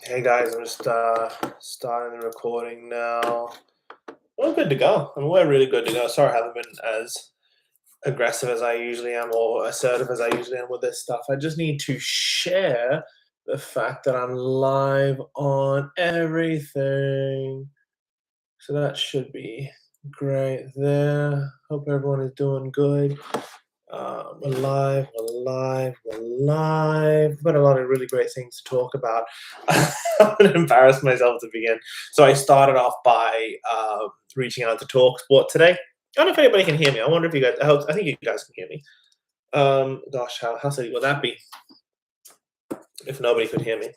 Hey guys, I'm just starting the recording now. We're good to go. I mean, we're really good to go. Sorry I haven't been as aggressive as I usually am or assertive as I usually am with this stuff. I just need to share the fact that I'm live on everything. So that should be great there. Hope everyone is doing good. We're live, we're live, we're live. We've got a lot of really great things to talk about. I'm going to embarrass myself to begin. So I started off by reaching out to Talk Sport today. I don't know if anybody can hear me. I wonder if you guys, I think you guys can hear me. Gosh, how silly would that be if nobody could hear me?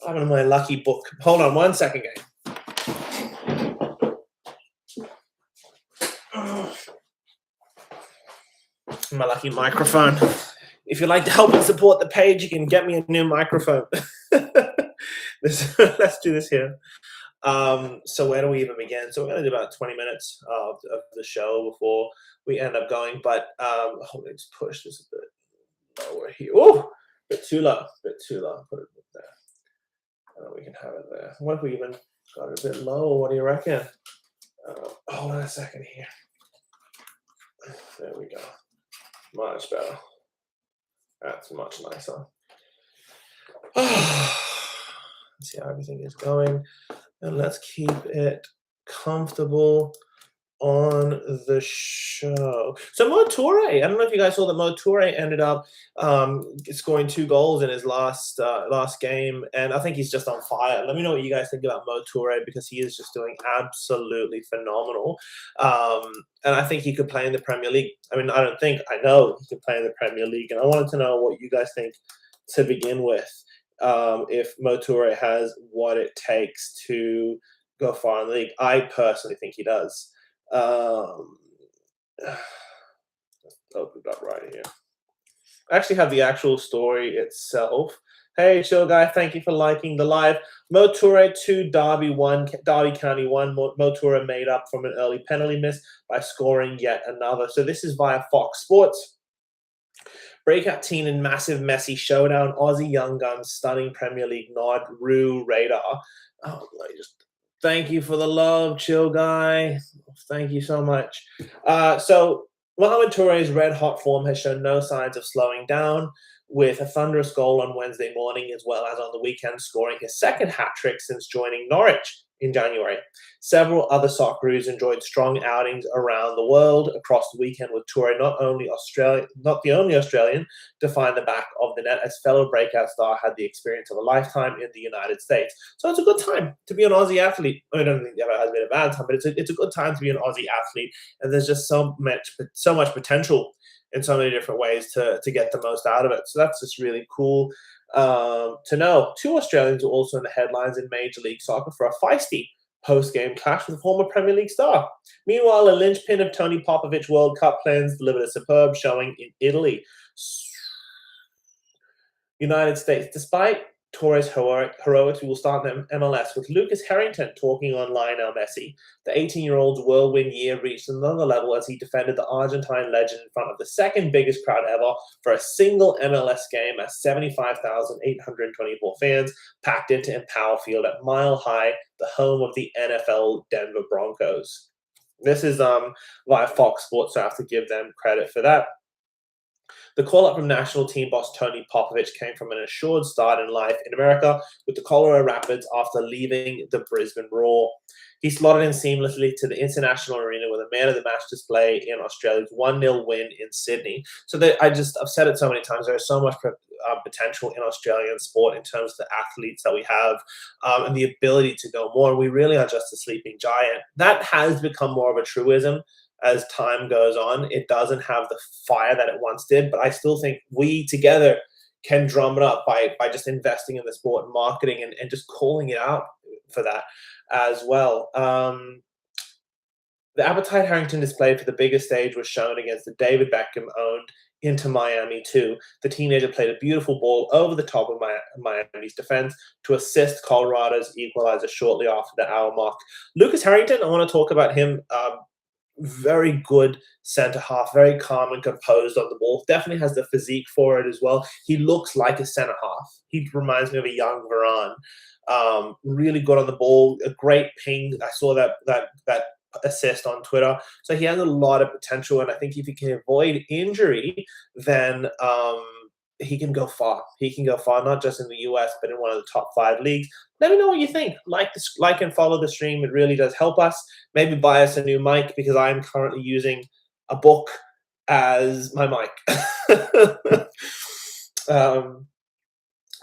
I'm in my lucky book. Hold on one second, gang. My lucky microphone. If you'd like to help and support the page, you can get me a new microphone. Let's do this here. So where do we even begin? So we're going to do about 20 minutes of the show before we end up going. But let's push this a bit lower here. Oh, a bit too low. Put it there. We can have it there. What if we even got it a bit low? What do you reckon? Hold on a second here. There we go. Much better. That's much nicer. Let's see how everything is going. And let's keep it comfortable on the show. So Mo Toure, I don't know if you guys saw that Mo Toure ended up scoring 2 goals in his last game, and I think he's just on fire. Let me know what you guys think about Mo Toure, because he is just doing absolutely phenomenal. And I think he could play in the Premier League. I mean, I know he could play in the Premier League, and I wanted to know what you guys think to begin with. If Mo Toure has what it takes to go far in the league. I personally think he does. Let's open it up right here. I actually have the actual story itself. Hey, Chill Guy, thank you for liking the live. Mo Toure 2, Derby County 1. Mo Toure made up from an early penalty miss by scoring yet another. So this is via Fox Sports. Breakout teen and massive Messi showdown. Aussie young guns stunning Premier League nod. Rue Radar. Thank you for the love, Chill Guy. Thank you so much. So Mohamed Toure's red-hot form has shown no signs of slowing down, with a thunderous goal on Wednesday morning as well as on the weekend, scoring his second hat-trick since joining Norwich in January. Several other Socceroos enjoyed strong outings around the world across the weekend, with Toure not the only Australian to find the back of the net, as fellow breakout star had the experience of a lifetime in the United States. So it's a good time to be an Aussie athlete. I don't think it ever has been a bad time, but it's a good time to be an Aussie athlete, and there's just so much potential in so many different ways to get the most out of it. So that's just really cool to know. 2 Australians are also in the headlines in Major League Soccer for a feisty post-game clash with a former Premier League star. Meanwhile, a linchpin of Tony Popovich World Cup plans delivered a superb showing in Italy. United States. Despite Toure's heroics, we will start in MLS with Lucas Harrington talking on Lionel Messi. The 18-year-old's whirlwind year reached another level as he defended the Argentine legend in front of the second biggest crowd ever for a single MLS game, as 75,824 fans packed into Empower Field at Mile High, the home of the NFL Denver Broncos. This is via Fox Sports, so I have to give them credit for that. The call-up from national team boss Tony Popovich came from an assured start in life in America with the Colorado Rapids after leaving the Brisbane Roar. He slotted in seamlessly to the international arena with a man-of-the-match display in Australia's 1-0 win in Sydney. So I've said it so many times, there is so much potential in Australian sport in terms of the athletes that we have and the ability to go more. We really are just a sleeping giant. That has become more of a truism as time goes on. It doesn't have the fire that it once did, but I still think we together can drum it up by just investing in the sport and marketing and just calling it out for that as well. The appetite Harrington displayed for the biggest stage was shown against the David Beckham-owned Inter Miami 2. The teenager played a beautiful ball over the top of Miami's defense to assist Colorado's equalizer shortly after the hour mark. Lucas Harrington, I want to talk about him very good centre half, very calm and composed on the ball. Definitely has the physique for it as well. He looks like a centre half. He reminds me of a young Varane. Really good on the ball, a great ping. I saw that assist on Twitter. So he has a lot of potential, and I think if he can avoid injury, then he can go far. He can go far, not just in the US, but in one of the top 5 leagues. Let me know what you think. Like and follow the stream. It really does help us. Maybe buy us a new mic because I am currently using a book as my mic.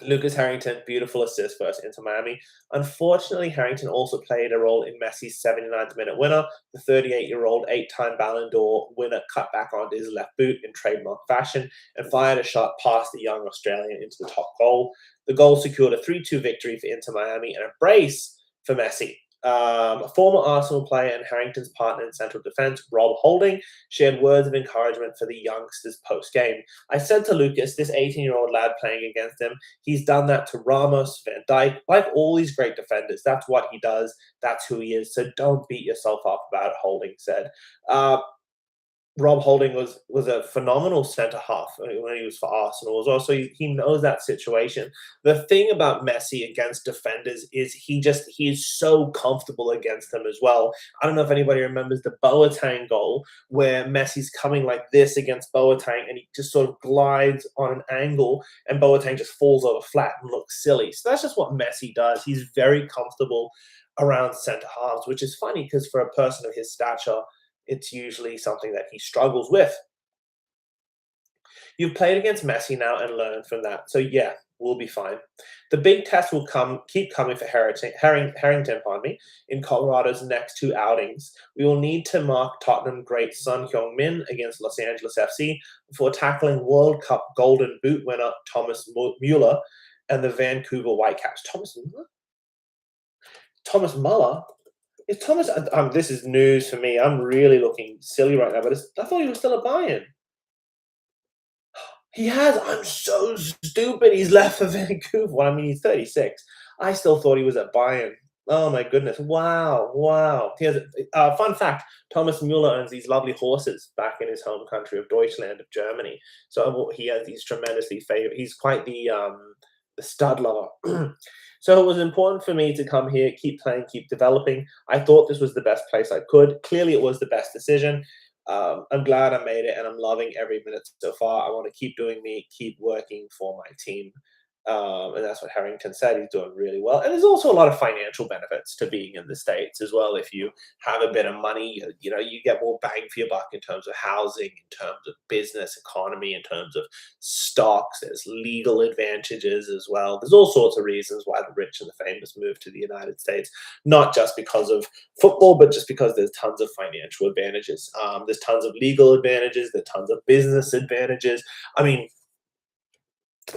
Lucas Harrington, beautiful assist first into Miami. Unfortunately, Harrington also played a role in Messi's 79th minute winner. The 38-year-old 8-time Ballon d'Or winner cut back onto his left boot in trademark fashion and fired a shot past the young Australian into the top goal. The goal secured a 3-2 victory for Inter Miami and a brace for Messi. A former Arsenal player and Harrington's partner in central defence, Rob Holding, shared words of encouragement for the youngsters post-game. I said to Lucas, this 18-year-old lad playing against him, he's done that to Ramos, Van Dijk, like all these great defenders. That's what he does. That's who he is. So don't beat yourself up about it, Holding said. Rob Holding was a phenomenal centre half when he was for Arsenal as well. So he knows that situation. The thing about Messi against defenders is he is so comfortable against them as well. I don't know if anybody remembers the Boateng goal where Messi's coming like this against Boateng and he just sort of glides on an angle and Boateng just falls over flat and looks silly. So that's just what Messi does. He's very comfortable around centre halves, which is funny because for a person of his stature, it's usually something that he struggles with. You've played against Messi now and learned from that. So yeah, we'll be fine. The big test will keep coming for Harrington, in Colorado's next 2 outings. We will need to mark Tottenham great Son Heung-min against Los Angeles FC before tackling World Cup Golden Boot winner Thomas Muller and the Vancouver Whitecaps. Thomas Muller? Is Thomas? This is news for me. I'm really looking silly right now, but I thought he was still at Bayern. He has. I'm so stupid. He's left for Vancouver. Well, I mean, he's 36. I still thought he was at Bayern. Oh my goodness! Wow. He has fun fact: Thomas Muller owns these lovely horses back in his home country of Deutschland, of Germany. So he has these tremendously favorite. He's quite the stud lover. So it was important for me to come here, keep playing, keep developing. I thought this was the best place I could. Clearly, it was the best decision. I'm glad I made it, and I'm loving every minute so far. I want to keep doing me, keep working for my team. And that's what Harrington said. He's doing really well. And there's also a lot of financial benefits to being in the States as well. If you have a bit of money, you get more bang for your buck in terms of housing, in terms of business, economy, in terms of stocks. There's legal advantages as well. There's all sorts of reasons why the rich and the famous move to the United States, not just because of football, but just because there's tons of financial advantages. There's tons of legal advantages. There's tons of business advantages. I mean,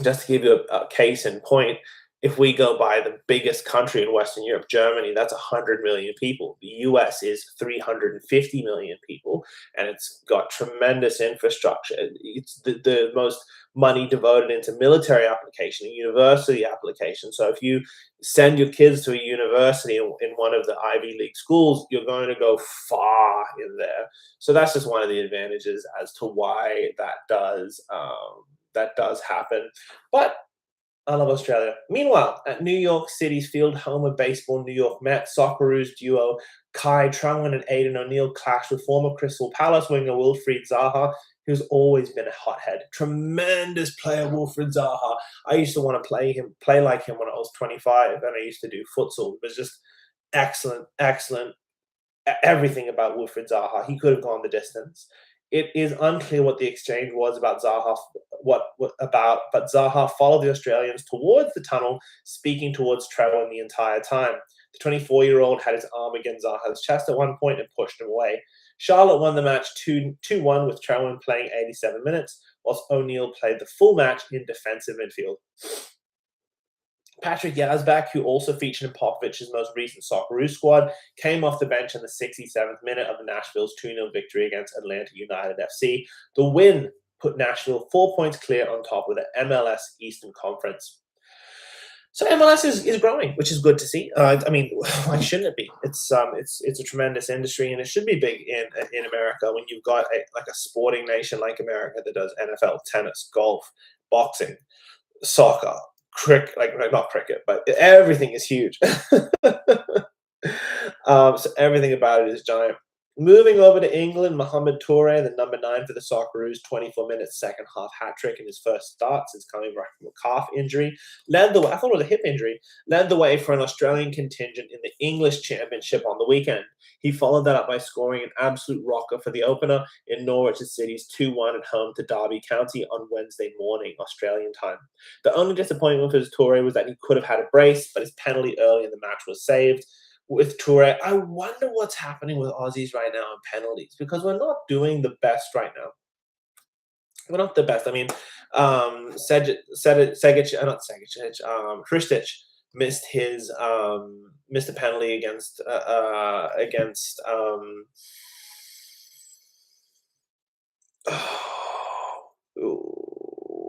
just to give you a case in point, if we go by the biggest country in Western Europe, Germany, that's 100 million people. The US is 350 million people, and it's got tremendous infrastructure. It's the most money devoted into military application and university application. So if you send your kids to a university in one of the Ivy League schools, you're going to go far in there. So that's just one of the advantages as to why that does happen. But I love Australia. Meanwhile, at New York City's field home of baseball, New York Mets, Socceroos duo Kai Trunwen and Aidan O'Neill clashed with former Crystal Palace winger Wilfried Zaha, who's always been a hothead. Tremendous player, Wilfried Zaha. I used to want to play like him when I was 25, and I used to do futsal. It was just excellent. Everything about Wilfried Zaha. He could have gone the distance. It is unclear what the exchange was about Zaha, but Zaha followed the Australians towards the tunnel, speaking towards Trevor the entire time. The 24-year-old had his arm against Zaha's chest at one point and pushed him away. Charlotte won the match 2-1 with Trevor playing 87 minutes, whilst O'Neill played the full match in defensive midfield. Patrick Yazbek, who also featured in Popovich's most recent Socceroos squad, came off the bench in the 67th minute of Nashville's 2-0 victory against Atlanta United FC. The win put Nashville 4 points clear on top of the MLS Eastern Conference. So MLS is growing, which is good to see. I mean, why shouldn't it be? It's a tremendous industry, and it should be big in America when you've got like a sporting nation like America that does NFL, tennis, golf, boxing, soccer, cricket. Like not cricket, but everything is huge. So everything about it is giant. Moving over to England, Mohamed Toure, the number 9 for the Socceroos, 24 minutes, second half hat trick in his first start since coming back from a calf injury. Led the way, I thought it was a hip injury, led the way for an Australian contingent in the English Championship on the weekend. He followed that up by scoring an absolute rocker for the opener in Norwich City's 2-1 at home to Derby County on Wednesday morning, Australian time. The only disappointment for Toure was that he could have had a brace, but his penalty early in the match was saved. With Toure, I wonder what's happening with Aussies right now in penalties because we're not doing the best right now. We're not the best. I mean, Kristic missed missed a penalty against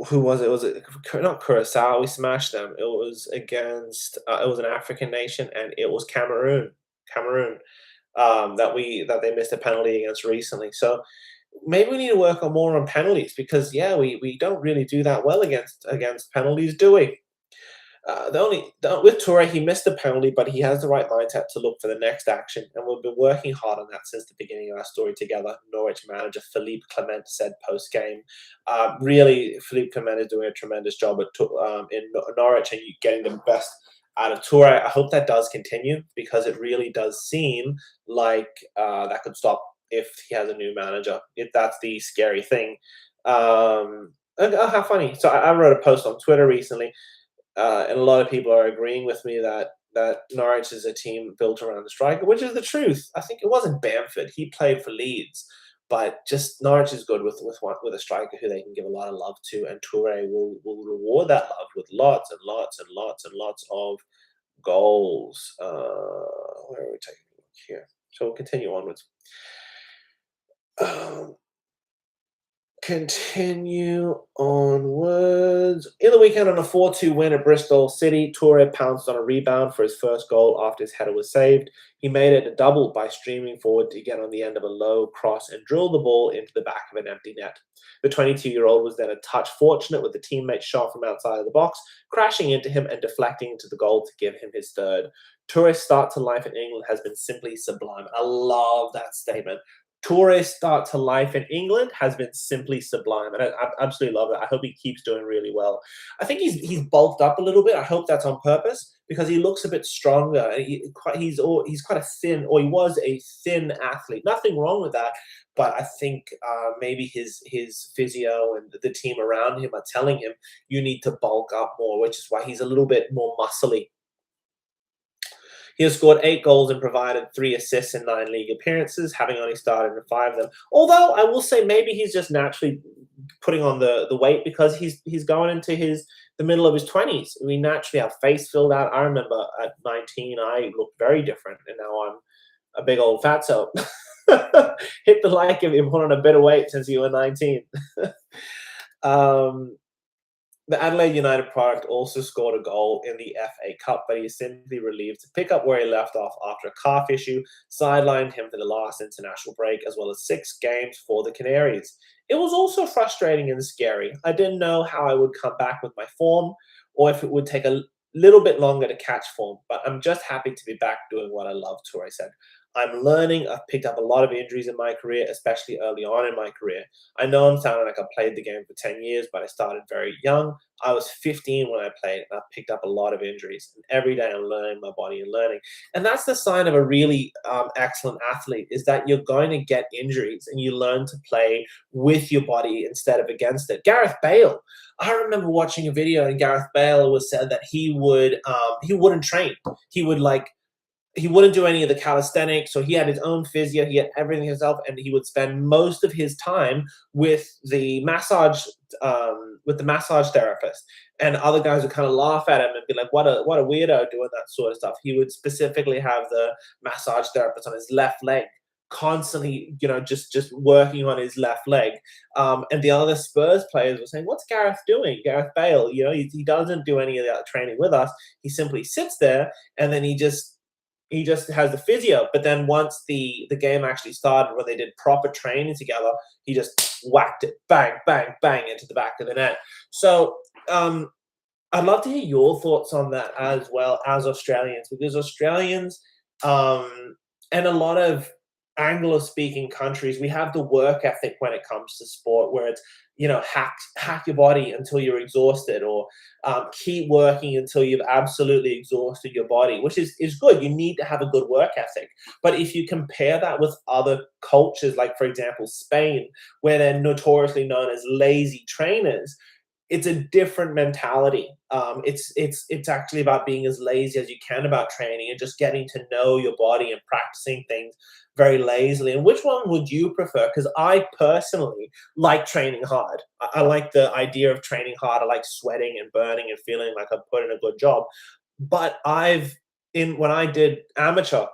who was it? Was it not Curacao? We smashed them. It was against it was an African nation, and it was Cameroon. Cameroon that they missed a penalty against recently. So maybe we need to work on more on penalties because we don't really do that well against penalties, do we? With Toure, he missed the penalty, but he has the right mindset to look for the next action, and we've been working hard on that since the beginning of our story together. Norwich manager Philippe Clement said post game, really, Philippe Clement is doing a tremendous job in Norwich and getting the best out of Toure. I hope that does continue because it really does seem like that could stop if he has a new manager. If that's the scary thing. How funny! So I wrote a post on Twitter recently. And a lot of people are agreeing with me that Norwich is a team built around the striker, which is the truth. I think it wasn't Bamford; he played for Leeds, but just Norwich is good with a striker who they can give a lot of love to, and Toure will reward that love with lots and lots and lots and lots of goals. Where are we taking a look here? So we'll continue onwards. Continue onwards. In the weekend on a 4-2 win at Bristol City, Toure pounced on a rebound for his first goal after his header was saved. He made it a double by streaming forward to get on the end of a low cross and drill the ball into the back of an empty net. The 22-year-old was then a touch fortunate with the teammate shot from outside of the box, crashing into him and deflecting into the goal to give him his third. Toure's start to life in England has been simply sublime. I love that statement. Toure's start to life in England has been simply sublime, and I absolutely love it. I hope he keeps doing really well. I think he's bulked up a little bit. I hope that's on purpose because he looks a bit stronger. He's quite a thin, or he was a thin athlete. Nothing wrong with that, but I think maybe his physio and the team around him are telling him you need to bulk up more, which is why he's a little bit more muscly. He has scored 8 goals and provided 3 assists in 9 league appearances, having only started in 5 of them. Although I will say maybe he's just naturally putting on the weight because he's going into the middle of his 20s. We naturally have face filled out. I remember at 19 I looked very different, and now I'm a big old fatso. Hit the like if you've put on a bit of weight since you were 19. The Adelaide United product also scored a goal in the FA Cup, but he is simply relieved to pick up where he left off after a calf issue sidelined him for the last international break, as well as 6 games for the Canaries. It was also frustrating and scary. I didn't know how I would come back with my form or if it would take a little bit longer to catch form, but I'm just happy to be back doing what I love, Toure said. I'm learning. I've picked up a lot of injuries in my career, especially early on in my career. I know I'm sounding like I played the game for 10 years, but I started very young. I was 15 when I played, and I've picked up a lot of injuries. And every day I'm learning my body and learning. And that's the sign of a really excellent athlete, is that you're going to get injuries and you learn to play with your body instead of against it. Gareth Bale. I remember watching a video, and Gareth Bale was said that he wouldn't train. He wouldn't do any of the calisthenics, so he had his own physio, he had everything himself, and he would spend most of his time with the massage therapist. And other guys would kind of laugh at him and be like, what a weirdo doing that sort of stuff. He would specifically have the massage therapist on his left leg constantly, just working on his left leg. And the other Spurs players were saying, "What's Gareth doing? Gareth Bale, he doesn't do any of that training with us. He simply sits there, and then he just has the physio. But then once the game actually started, when they did proper training together, he just whacked it, bang, bang, bang, into the back of the net. So I'd love to hear your thoughts on that as well as Australians, because Australians and a lot of Anglo-speaking countries, we have the work ethic when it comes to sport, where it's hack your body until you're exhausted, or keep working until you've absolutely exhausted your body, which is good. You need to have a good work ethic. But if you compare that with other cultures, like for example Spain, where they're notoriously known as lazy trainers, it's a different mentality. It's actually about being as lazy as you can about training, and just getting to know your body and practicing things very lazily. And which one would you prefer? Because I personally like training hard. I like the idea of training hard. I like sweating and burning and feeling like I'm putting a good job. But when I did amateur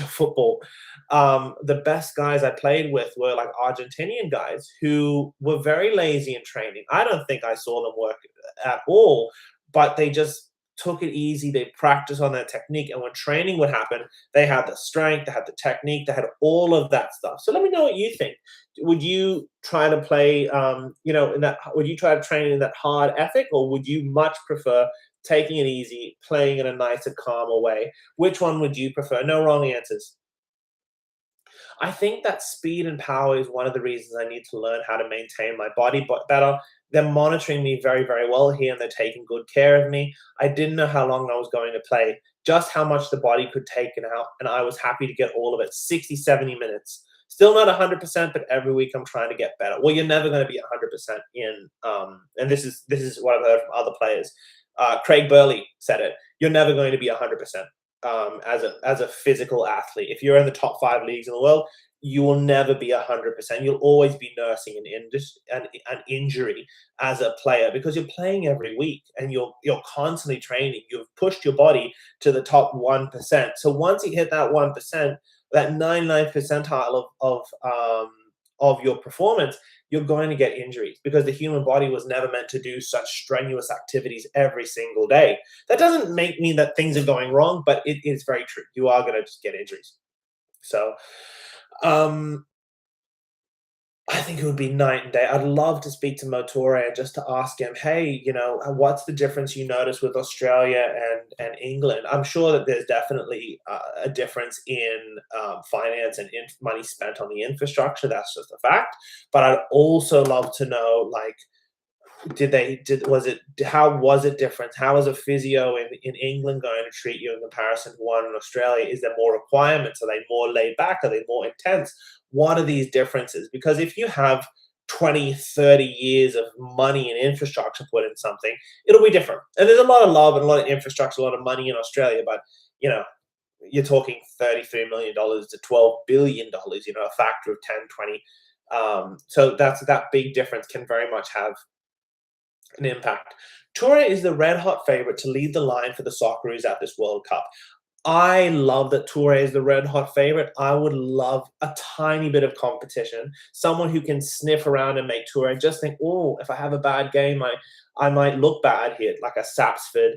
football, the best guys I played with were like Argentinian guys who were very lazy in training. I don't think I saw them work at all, but they just took it easy. They practiced on their technique, and when training would happen, they had the strength, they had the technique, they had all of that stuff. So let me know what you think. Would you try to play, would you try to train in that hard ethic, or would you much prefer taking it easy, playing in a nicer, calmer way? Which one would you prefer? No wrong answers. I think that speed and power is one of the reasons I need to learn how to maintain my body better. They're monitoring me very, very well here, and they're taking good care of me. I didn't know how long I was going to play, just how much the body could take, and I was happy to get all of it, 60, 70 minutes. Still not 100%, but every week I'm trying to get better. Well, you're never going to be 100% and this is what I've heard from other players. Craig Burley said it. You're never going to be 100% as a physical athlete. If you're in the top 5 leagues in the world, you will never be 100%. You'll always be nursing an injury as a player, because you're playing every week and you're constantly training. You've pushed your body to the top 1%. So once you hit that 1%, that 99th percentile of your performance, you're going to get injuries, because the human body was never meant to do such strenuous activities every single day. That doesn't make mean that things are going wrong, but it is very true. You are going to just get injuries. So, um, I think it would be night and day. I'd love to speak to Motore and just to ask him, hey, what's the difference you notice with Australia and England? I'm sure that there's definitely a difference in finance and money spent on the infrastructure. That's just a fact. But I'd also love to know, like, how was it different? How is a physio in England going to treat you in comparison to one in Australia? Is there more requirements? Are they more laid back? Are they more intense? What are these differences? Because if you have 20, 30 years of money and infrastructure put in something, it'll be different. And there's a lot of love and a lot of infrastructure, a lot of money in Australia, but you know, you're talking $33 million to $12 billion, a factor of 10, 20. So that big difference can very much have an impact. Toure is the red hot favorite to lead the line for the Socceroos at this World Cup. I love that Toure is the red hot favorite. I would love a tiny bit of competition. Someone who can sniff around and make Toure and just think, oh, if I have a bad game, I might look bad here, like a Sapsford.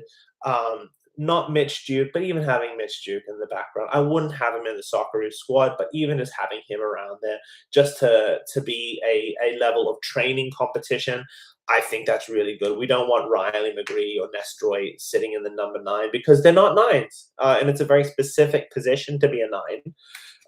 Not Mitch Duke, but even having Mitch Duke in the background. I wouldn't have him in the Socceroos squad, but even just having him around there, just to be a level of training competition, I think that's really good. We don't want Riley McGree or Nestroy sitting in the number 9, because they're not nines, and it's a very specific position to be a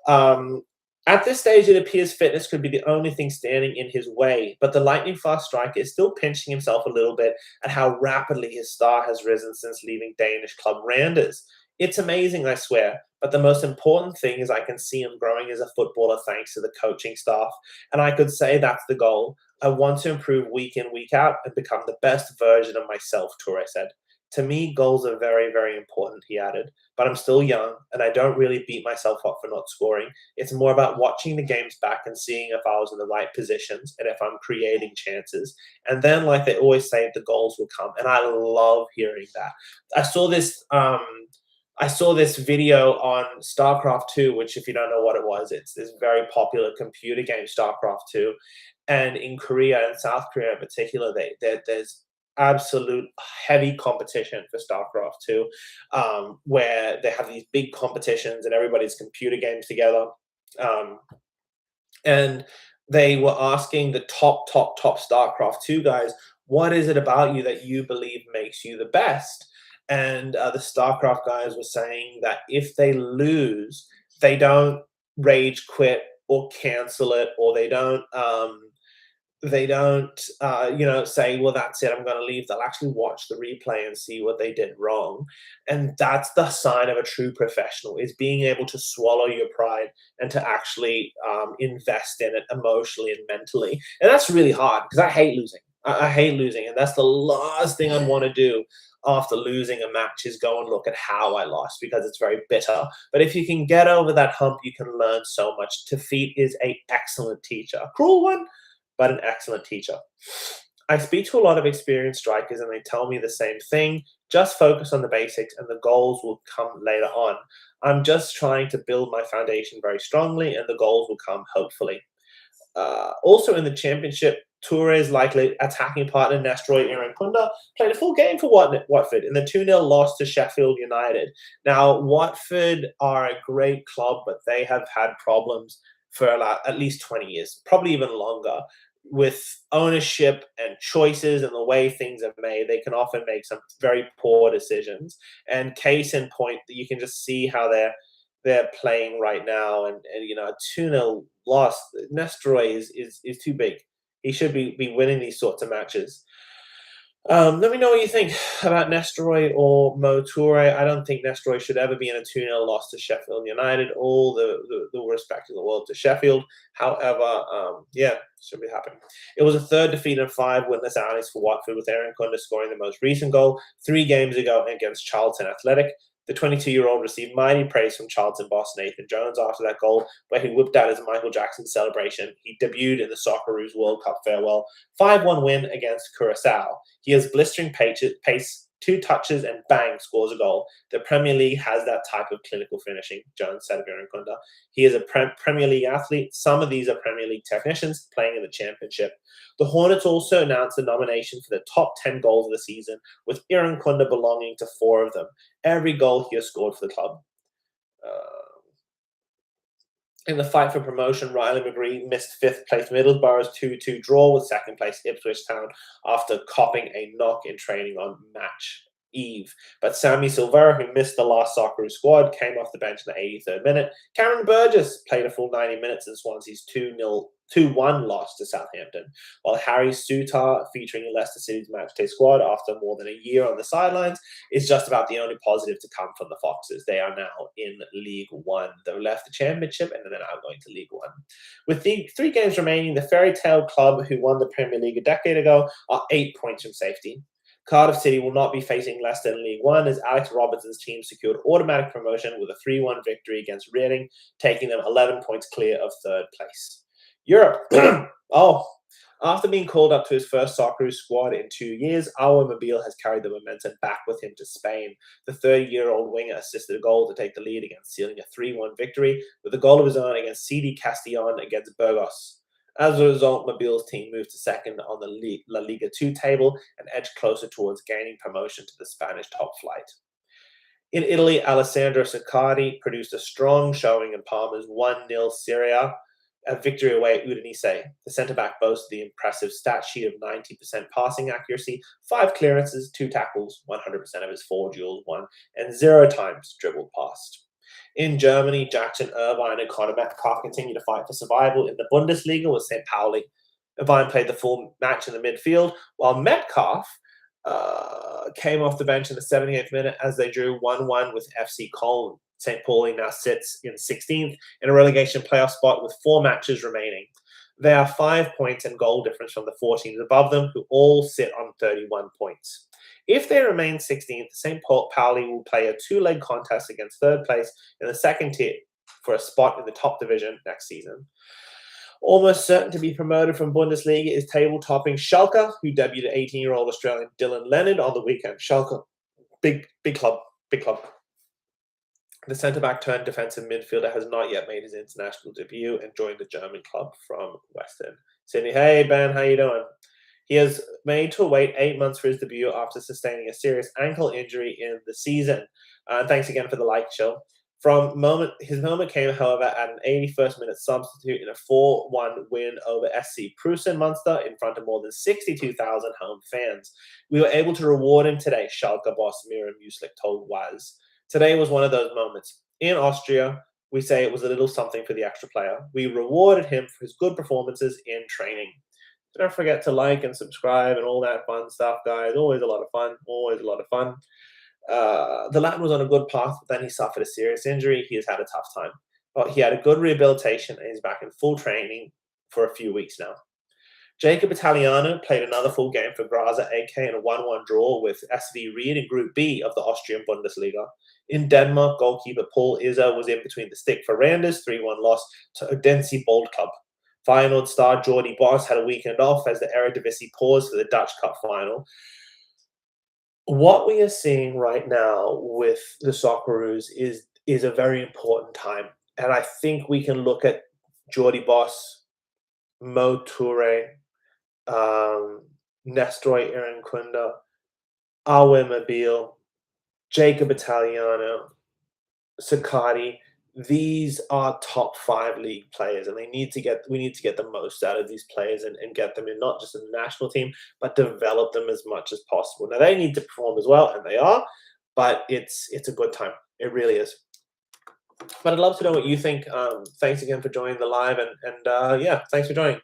9. At this stage, it appears fitness could be the only thing standing in his way, but the lightning-fast striker is still pinching himself a little bit at how rapidly his star has risen since leaving Danish club Randers. It's amazing, I swear, but the most important thing is I can see him growing as a footballer thanks to the coaching staff, and I could say that's the goal. I want to improve week in, week out, and become the best version of myself, Toure said. To me, goals are very, very important, he added, but I'm still young, and I don't really beat myself up for not scoring. It's more about watching the games back and seeing if I was in the right positions and if I'm creating chances. And then, like they always say, the goals will come, and I love hearing that. I saw this I saw this video on StarCraft 2, which, if you don't know what it was, it's this very popular computer game, StarCraft 2. And in Korea and South Korea in particular, there's absolute heavy competition for StarCraft 2, where they have these big competitions and everybody's computer games together. Um, and they were asking the top StarCraft 2 guys, what is it about you that you believe makes you the best? And the StarCraft guys were saying that if they lose, they don't rage quit or cancel it, or they don't say, well, that's it, I'm going to leave. They'll actually watch the replay and see what they did wrong. And that's the sign of a true professional, is being able to swallow your pride and to actually invest in it emotionally and mentally. And that's really hard, because I hate losing. I hate losing. And that's the last thing I'd want to do after losing a match, is go and look at how I lost, because it's very bitter. But if you can get over that hump, you can learn so much. Defeat is an excellent teacher. A cruel one, but an excellent teacher. I speak to a lot of experienced strikers, and they tell me the same thing. Just focus on the basics and the goals will come later on. I'm just trying to build my foundation very strongly, and the goals will come, hopefully. Also in the championship, Touré's likely attacking partner Nestroy Irankunda played a full game for Watford in the 2-0 loss to Sheffield United. Now, Watford are a great club, but they have had problems for at least 20 years, probably even longer, with ownership and choices and the way things are made. They can often make some very poor decisions. And case in point, that you can just see how they're playing right now. And a 2-0 loss, Nestroy is too big. He should be winning these sorts of matches. Let me know what you think about Nestroy or Mo Touré. I don't think Nestroy should ever be in a 2-0 loss to Sheffield United. All the respect in the world to Sheffield. However, should be happening. It was a third defeat in 5 winless outings for Watford, with Irankunda scoring the most recent goal 3 games ago against Charlton Athletic. The 22-year-old received mighty praise from Charlton boss Nathan Jones after that goal, where he whipped out his Michael Jackson celebration. He debuted in the Socceroos World Cup farewell 5-1 win against Curaçao. He has blistering pace, 2 touches, and bang, scores a goal. The Premier League has that type of clinical finishing, Jones said of Irankunda. He is a Premier League athlete. Some of these are Premier League technicians playing in the Championship. The Hornets also announced a nomination for the top 10 goals of the season, with Irankunda belonging to 4 of them. Every goal he has scored for the club. In the fight for promotion, Riley McGree missed 5th place Middlesbrough's 2-2 draw with 2nd place Ipswich Town after copping a knock in training on match eve. But Sammy Silvera, who missed the last Socceroos squad, came off the bench in the 83rd minute. Cameron Burgess played a full 90 minutes in Swansea's 2-1 loss to Southampton, while Harry Souttar, featuring Leicester City's matchday squad after more than a year on the sidelines, is just about the only positive to come from the Foxes. They are now in League One. They left the Championship and they're now going to League One. With the 3 games remaining, the fairy tale club who won the Premier League a decade ago are 8 points from safety. Cardiff City will not be facing Leicester in League One, as Alex Robertson's team secured automatic promotion with a 3-1 victory against Reading, taking them 11 points clear of 3rd place. Europe. After being called up to his first Socceroos squad in 2 years, Aouar Mobile has carried the momentum back with him to Spain. The 30-year-old winger assisted a goal to take the lead against, sealing a 3-1 victory, with a goal of his own against CD Castellón against Burgos. As a result, Mobile's team moved to 2nd on the La Liga 2 table and edged closer towards gaining promotion to the Spanish top flight. In Italy, Alessandro Saccardi produced a strong showing in Parma's 1-0 Serie A, a victory away at Udinese. The centre-back boasted the impressive stat sheet of 90% passing accuracy, 5 clearances, 2 tackles, 100% of his 4 duels won, and 0 times dribbled past. In Germany, Jackson Irvine and Conor Metcalf continue to fight for survival in the Bundesliga with St. Pauli. Irvine played the full match in the midfield, while Metcalf came off the bench in the 78th minute as they drew 1-1 with FC Köln. St. Pauli now sits in 16th in a relegation playoff spot with 4 matches remaining. They are 5 points and goal difference from the 4 teams above them, who all sit on 31 points. If they remain 16th, St. Pauli will play a 2-leg contest against 3rd place in the 2nd tier for a spot in the top division next season. Almost certain to be promoted from Bundesliga is table-topping Schalke, who debuted 18-year-old Australian Dylan Leonard on the weekend. Schalke, big club. The centre-back turned defensive midfielder has not yet made his international debut and joined the German club from Western Sydney. Hey, Ben, how you doing? He has made to wait 8 months for his debut after sustaining a serious ankle injury in the season. Thanks again for the like, Chill. His moment came, however, at an 81st minute substitute in a 4-1 win over SC Prusen Munster in front of more than 62,000 home fans. We were able to reward him today, Schalke boss Miran Muslik told Waz. Today was one of those moments. In Austria, we say it was a little something for the extra player. We rewarded him for his good performances in training. Don't forget to like and subscribe and all that fun stuff, guys. Always a lot of fun. Always a lot of fun. The Latin was on a good path, but then he suffered a serious injury. He has had a tough time. But he had a good rehabilitation and he's back in full training for a few weeks now. Jacob Italiano played another full game for Grazer AK in a 1-1 draw with SV Ried in Group B of the Austrian Bundesliga. In Denmark, goalkeeper Paul Izzo was in between the stick for Randers, 3-1 loss to Odense Boldklub. Feyenoord star Jordy Boss had a weekend off as the Eredivisie paused for the Dutch Cup final. What we are seeing right now with the Socceroos is a very important time. And I think we can look at Jordy Boss, Mo Toure, Nestroy Irankunda, Awe Mobile, Jacob Italiano, Sakati. These are top 5 league players, and we need to get the most out of these players and get them in not just in the national team, but develop them as much as possible. Now they need to perform as well, and they are, but it's a good time. It really is. But I'd love to know what you think. Thanks again for joining the live, and yeah, thanks for joining.